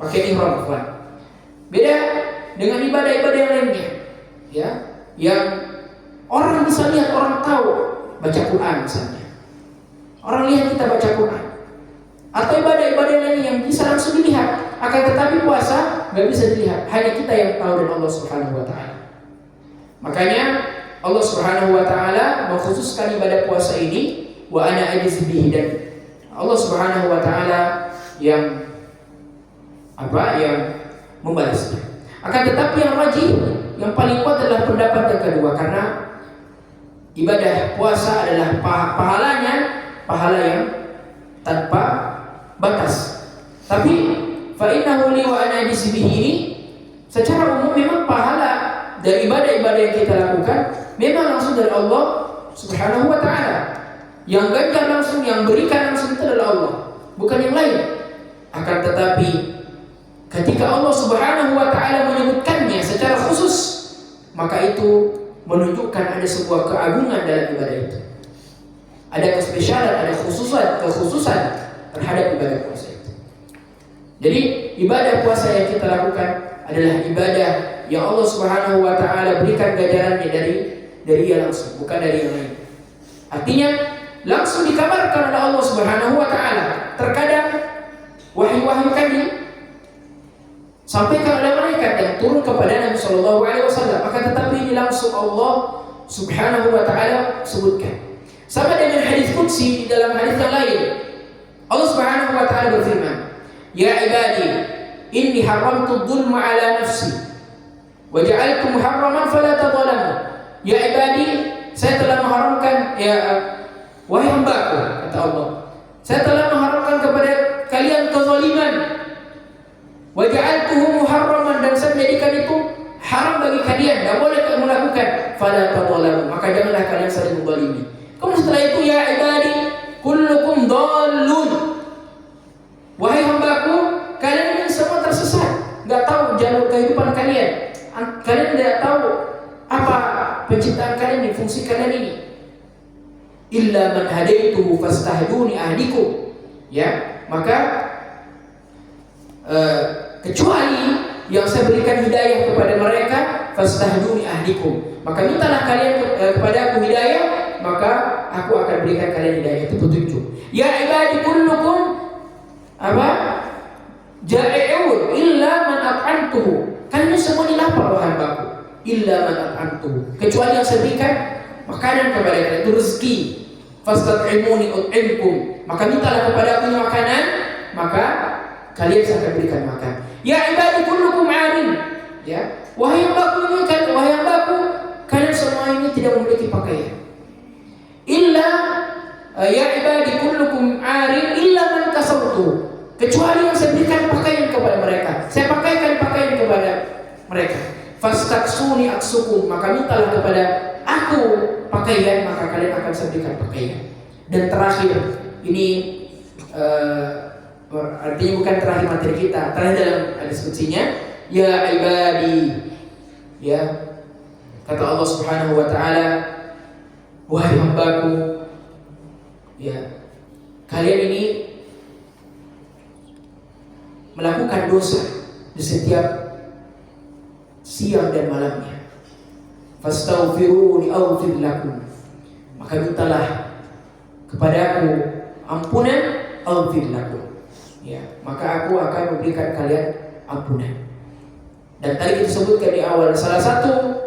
pakai ihram, beda dengan ibadah-ibadah yang lainnya, ya, yang orang bisa lihat, orang tahu, baca Quran misalnya, orang lihat kita baca Quran, atau ibadah-ibadah lain yang bisa langsung dilihat. Akan tetapi puasa nggak bisa dilihat, hanya kita yang tahu dan Allah Subhanahu wa taala. Makanya Allah Subhanahu wa taala mengkhususkan ibadah puasa ini wa ana ajzi bihi, dan Allah Subhanahu wa taala yang membalasnya. Akan tetapi yang rajih, yang paling kuat adalah pendapat yang kedua, karena ibadah puasa adalah pahalanya pahala yang tanpa batas. Tapi fa innahu li wa ana ajzi bihi ini secara umum memang pahala dari ibadah-ibadah yang kita lakukan memang langsung dari Allah Subhanahu wa taala. Yang ganjar langsung, yang berikan langsung itu adalah Allah, bukan yang lain. Akan tetapi ketika Allah Subhanahu wa taala menyebutkannya secara khusus, maka itu menunjukkan ada sebuah keagungan dalam ibadah itu. Ada kespesialan, ada kekhususan terhadap ibadah puasa itu. Jadi ibadah puasa yang kita lakukan adalah ibadah yang Allah Subhanahu wa taala berikan ganjarannya dari Ia langsung, bukan dari yang lain. Artinya langsung dikabarkan oleh Allah Subhanahu wa taala. Terkadang wahyu-wahyu tadi sampaikan oleh malaikat yang turun kepada Nabi sallallahu alaihi wasallam, akan tetapi ini langsung Allah Subhanahu wa taala sebutkan. Sama dengan hadis qudsi, di dalam hadis yang lain Allah Subhanahu wa taala berfirman, "Ya ibadi, inni haramtu dzulma ala nafsi wa ja'altu muharraman fala tadzalamu." Ya ibadi, saya telah mengharamkan, ya wahai hamba-Ku, kata Allah, saya telah mengharamkan kepada kalian kezaliman. Wa ja'altuhu muharraman, dan saya menjadikan itu haram bagi kalian, tidak boleh kamu lakukan. Fala tadzalamu, maka janganlah kalian saling menzalimi. Kemudian setelah itu, ya ibadi, kullukum dhallun. Wahai hamba-Ku, kalian ini semua tersesat, enggak tahu jalur kehidupan kalian. Kalian tidak tahu apa penciptaan kalian ini, fungsi kalian ini. Illa man hadaituhu fastahduni ahdikum. Ya, maka kecuali yang saya berikan hidayah kepada mereka, fastahduni ahdikum, maka mintalah kalian kepada aku hidayah, maka aku akan berikan kalian hidayah, itu petunjuk. Ya ibadi kullukum ja'i'un illa man at'amtuhu, kalian semua lapar wahai hamba-Ku, illa man at'amtuhu, kecuali yang saya berikan makanan kepada kalian, itu rezeki. Fastat'imuni ut'imkum, maka mintalah kepada aku makanan, maka kalian saya akan berikan makan. Ya ibadi kullukum arin. Ya, wahai hambaku ini, wahai hambaku, kalian semua ini tidak memiliki pakaian. Illa ya ibadi kullukum arin illa man kasautu. Kecuali yang saya berikan pakaian kepada mereka. Saya pakaikan pakaian kepada mereka. Fastaksuni aksukum, maka mintalah kepada aku pakaian, maka kalian akan saya berikan pakaian. Dan terakhir, ini artinya bukan terakhir materi kita, terakhir dalam diskusinya, ya ibadi, ya kata Allah Subhanahu wa taala, wahai hambaku, ya kalian ini melakukan dosa di setiap siang dan malamnya. Fastaghfiruni aghfir lakum, maka mintalah kepadaku ampunan, aghfir lakum, ya maka aku akan memberikan kalian ampunan. Dan tadi kita sebutkan di awal, salah satu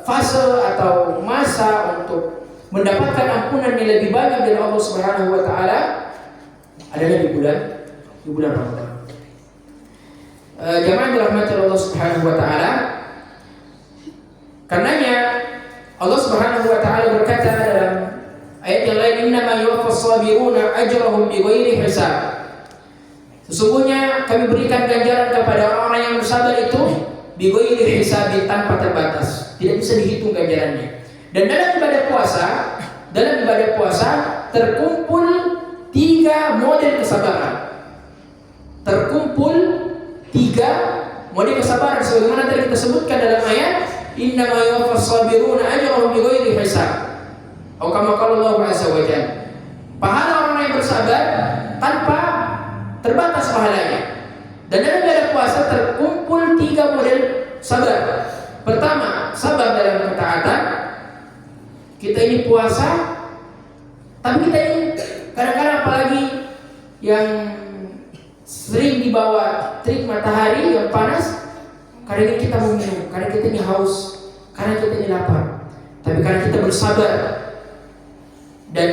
fase atau masa untuk mendapatkan ampunan yang lebih banyak dari Allah Subhanahu wa taala adalah di bulan Ramadan. Jamaah dirahmati Allah Subhanahu wa taala. Karenanya Allah Subhanahu wa taala berkata dalam ayat yang lain, innama yuwaffas sabiruna ajrahum bighairi hisab. Sesungguhnya kami berikan ganjaran kepada orang-orang yang bersabar itu bighairi hisab, tanpa terbatas, tidak bisa dihitung ganjarannya. Dan dalam ibadah puasa terkumpul 3 model kesabaran. Terkumpul 3 model kesabaran sebagaimana tadi kita sebutkan dalam ayat innama yuwaffas sabiruna ajrahum bighairi hisab. Atau kama qala Allah azza wa jalla. Pahala orang yang bersabar tanpa terbatas pahalanya. Dan dalam ibadah puasa terkumpul 3 model sabar. Pertama, sabar dalam ketaatan. Kita ini puasa, tapi kita ini kadang-kadang apalagi yang sering di bawah terik matahari yang panas, kadang kita mau minum, kadang kita ini haus, kadang kita ini lapar. Tapi karena kita bersabar dan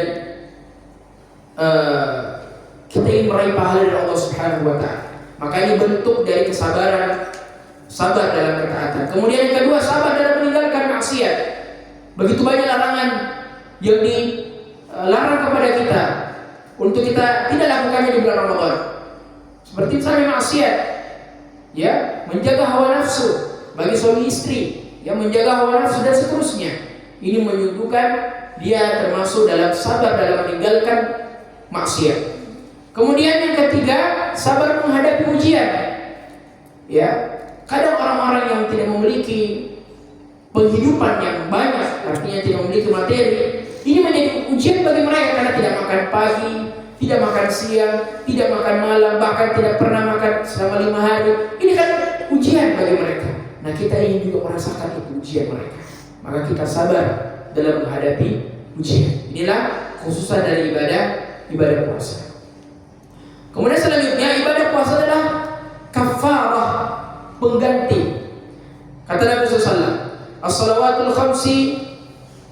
kita ingin meraih pahala dari Allah Subhanahu wa taala, maka ini bentuk dari kesabaran, sabar dalam ketaatan. Kemudian yang kedua, sabar dalam meninggalkan maksiat. Begitu banyak larangan yang dilarang kepada kita untuk kita tidak lakukannya di bulan Ramadan. Seperti misalnya maksiat, ya, menjaga hawa nafsu bagi suami istri, ya, menjaga hawa nafsu dan seterusnya. Ini menunjukkan dia termasuk dalam sabar dalam meninggalkan maksiat. Kemudian yang ketiga, sabar menghadapi ujian. Ya, kadang orang-orang yang tidak memiliki penghidupan yang banyak, artinya tidak memiliki materi, ini menjadi ujian bagi mereka karena tidak makan pagi, tidak makan siang, tidak makan malam, bahkan tidak pernah makan selama 5 hari. Ini kan ujian bagi mereka. Nah, kita ingin juga merasakan itu ujian mereka. Maka kita sabar dalam menghadapi ujian. Inilah khususan dari ibadah puasa. Kemudian selanjutnya, ibadah puasa adalah kafarah, pengganti. Kata Nabi SAW, as-salawatul khamsi,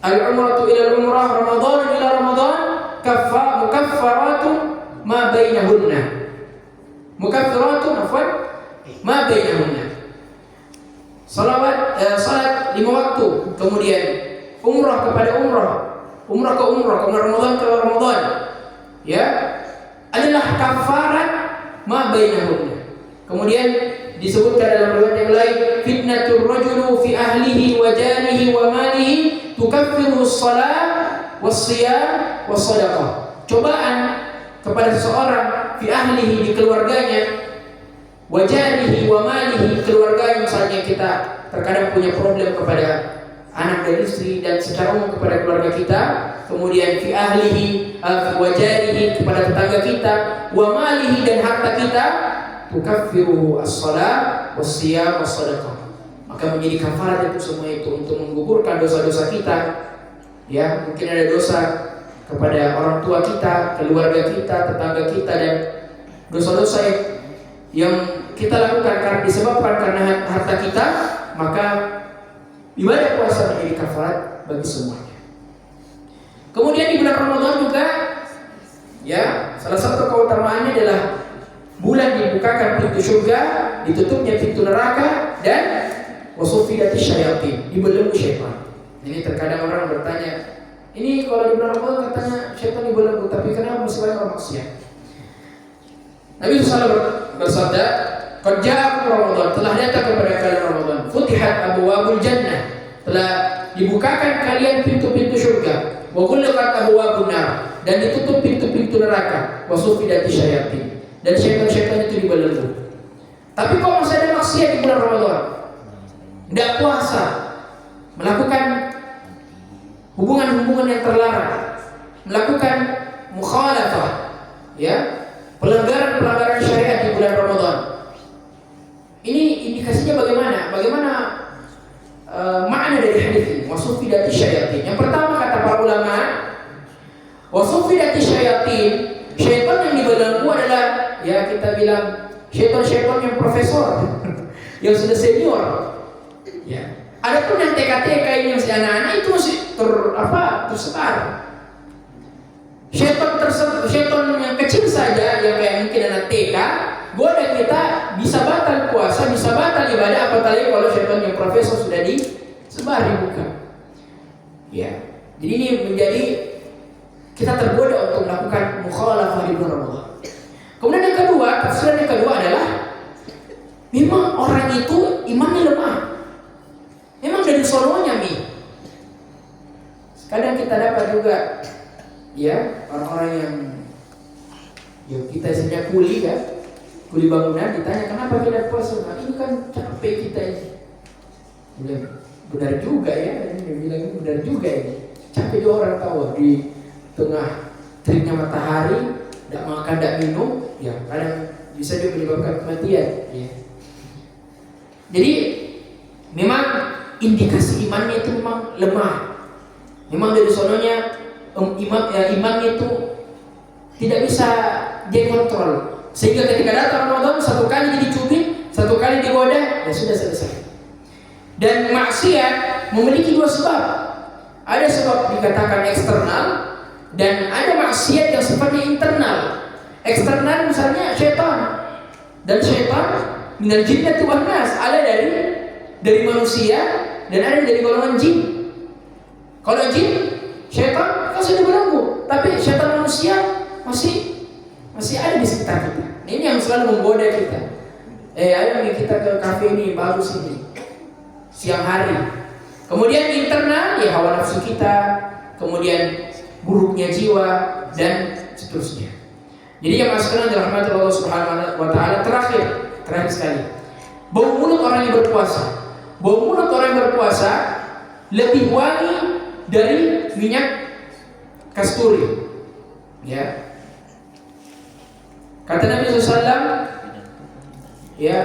al-umratu ila al-umrah, Ramadan ila Ramadan, mukaffaratun ma bainahunna. Mukaffaratun ma bainahunna. Salat 5 waktu, kemudian umrah kepada umrah, umrah ke umrah, kemudian Ramadan ke Ramadan, ya, adalah kafarat ma bainahunna. Kemudian disebutkan dalam riwayat yang lain, fitnatur rajulu fi ahlihi wa janihi wa malihi tukaffiru as-salat was-siyam was-sadaqah. Cobaan kepada seseorang fi ahlihi, di keluarganya, wa janihi wa malihi, keluarga misalnya kita terkadang punya problem kepada anak dan istri dan secara umum kepada keluarga kita. Kemudian fi ahlihi wa janihi, kepada tetangga kita, wa malihi, dan harta kita, tukaffiru as-salat was-siyam was-sadaqah. Maka menjadi kafarat itu semua itu untuk menggugurkan dosa-dosa kita. Ya, mungkin ada dosa kepada orang tua kita, keluarga kita, tetangga kita, dan dosa-dosa yang kita lakukan karena disebabkan karena harta kita, maka ibadah puasa menjadi kafarat bagi semuanya. Kemudian di bulan Ramadan juga, ya, salah satu keutamaannya adalah dibukakan pintu surga, ditutupnya pintu neraka, dan wasufidati syayatin, dibelenggu syaitan. Ini terkadang orang bertanya, ini kalau di bulan Ramadan katanya syaitan dibelenggu, tapi kenapa masih banyak orang maksiat? Nabi SAW bersabda, "Qad ja'akum Ramadan, telah datang kepada kalian Ramadan. Futihat abwabul jannah, telah dibukakan kalian pintu-pintu surga. Wa ghulqat abwabun nar, dan ditutup pintu-pintu neraka. Wa sufidati syayatin, dan syaitan-syaitan itu dibelenggu." Tapi kok masih ada maksiat di bulan Ramadan? Tidak puasa, melakukan hubungan-hubungan yang terlarang, melakukan mukhalafah, ya, pelanggaran-pelanggaran syariat di bulan Ramadan. Ini indikasinya bagaimana? Bagaimana makna dari hadis ini? Wasufidati syayatin. Yang pertama kata para ulama, wasufidati syayatin, syaitan yang dibelenggu adalah, ya kita bilang syaitan-syaitan yang profesor, yang sudah senior. Ya. Adapun yang TK-TK ini yang masih anak-anak itu masih tersebar. Syaitan yang kecil saja, yang kayak mungkin anak TK, goda kita bisa batal puasa, bisa batal ibadah, apalagi kalau syaitan yang profesor sudah disebar, dibuka. Ya. Jadi ini menjadi kita tergoda untuk melakukan mukhalafah di bulan Ramadan. Kemudian yang kedua, tafsiran yang kedua adalah memang orang itu imannya lemah. Memang dari sononya kadang kita dapat juga, ya, orang-orang yang kita istilahnya kuli, ya, kuli bangunan, ditanya kenapa kita puasa? Nah, ini kan capek kita ini. Benar juga ya, ini bilang benar juga ini. Capek juga orang tahu di tengah teriknya matahari, tidak makan, tidak minum, ya kadang bisa juga menyebabkan kematian. Ya. Jadi memang indikasi imannya itu memang lemah. Memang dari sononya imannya itu tidak bisa dia kontrol. Sehingga ketika datang Ramadan, satu kali dicubit, satu kali digoda, ya sudah selesai. Dan maksiat memiliki dua sebab. Ada sebab dikatakan eksternal, dan ada maksiat yang sifatnya internal. Eksternal misalnya syaitan, dan syaitan minal jinnati wan nas, ada dari manusia dan ada dari golongan jin. Kalau jin, syaitan kan sudah belenggu, tapi syaitan manusia masih ada di sekitar kita. Ini yang selalu menggoda kita. Ayo nih kita ke kafe ini, bagus ini, siang hari. Kemudian internal, ya hawa nafsu kita, kemudian buruknya jiwa, dan seterusnya. Jadi yang sekalian dirahmati Allah Subhanahu wa taala, terakhir sekali, bau mulut orang yang berpuasa. Bau mulut orang yang berpuasa lebih wangi dari minyak kasturi. Ya. Kata Nabi SAW, ya,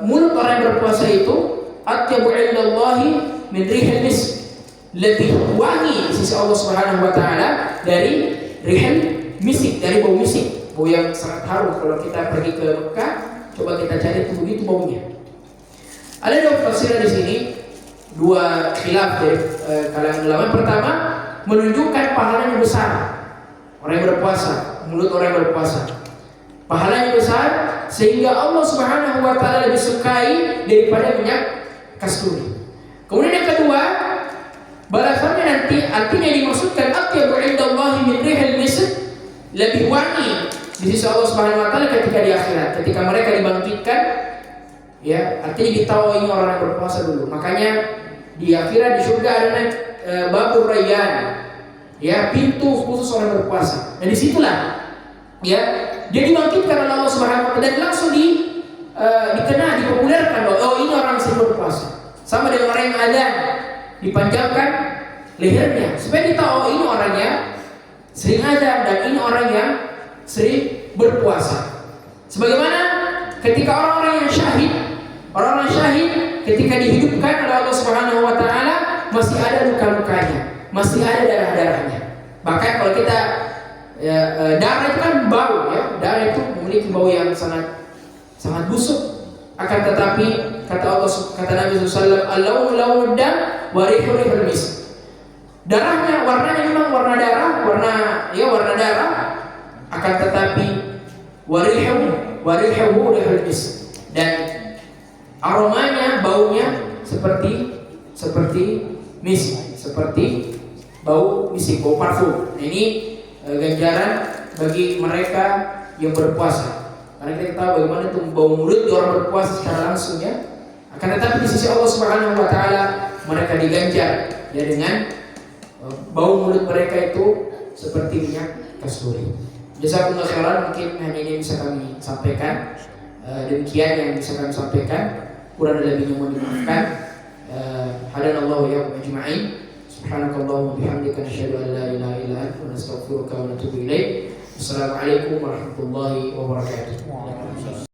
mulut orang yang berpuasa itu atyabu indallahi min rihil misk, lebih wangi di sisi Allah Subhanahu wa taala dari rihil misik, dari bau misik, bau yang sangat harum. Kalau kita pergi ke Mekah, coba kita cari itu begitu baunya. Ada dua tafsiran di sini, dua khilaf dari kalangan ulama. Pertama, menunjukkan pahalanya besar. Orang yang berpuasa, mulut orang yang berpuasa, pahalanya besar, sehingga Allah Subhanahu wa taala lebih sukai daripada minyak kasturi. Kemudian yang kedua, balasannya nanti artinya dimaksudkan atyabu indallahi min rihil misk, lebih wangi di sisi Allah Subhanahu wa taala ketika di akhirat, ketika mereka dibangkitkan. Ya, artinya ditahu ini orang yang berpuasa dulu. Makanya di akhirat di surga ada babur rayyan, ya, pintu khusus orang berpuasa. Dan disitulah, ya, dia dibangkitkan oleh Allah Subhanahu wa taala dan langsung dikenal, dipopulerkan bahwa oh ini orang yang berpuasa. Sama dengan orang yang adzan, dipanjangkan lehernya supaya ditahu oh ini orangnya sering adzan dan ini orang yang sering berpuasa. Sebagaimana ketika orang-orang yang syahid, orang-orang syahid ketika dihidupkan oleh Allah Subhanahu wa taala masih ada luka-lukanya, masih ada darah-darahnya. Bahkan kalau kita darah itu kan bau, ya, darah itu memiliki bau yang sangat busuk. Akan tetapi kata Nabi SAW, al-launu launu dam wa rihu rihul misk. Darahnya warnanya memang warna darah, warna darah. Akan tetapi warihu wa rihuhu rihul misk, dan aromanya, baunya seperti misk, seperti bau misik, bau parfum. Nah, ini ganjaran bagi mereka yang berpuasa. Karena kita tahu bagaimana itu bau mulut orang berpuasa secara langsung ya. Akan tetapi di sisi Allah Subhanahu wa taala mereka diganjar ya dengan bau mulut mereka itu seperti minyak kasturi. Jazakumullah khairan, mungkin hanya ini bisa kami sampaikan. Demikian yang bisa kami sampaikan. Kurang lebihnya mohon dimaafkan. Hadanallahu wa iyyakum ajma'in. Subhanakallahumma bihamdika nasyhadu an la ilaha illa anta nastaghfiruka wa natubu ilaik. Assalamualaikum warahmatullahi wabarakatuh.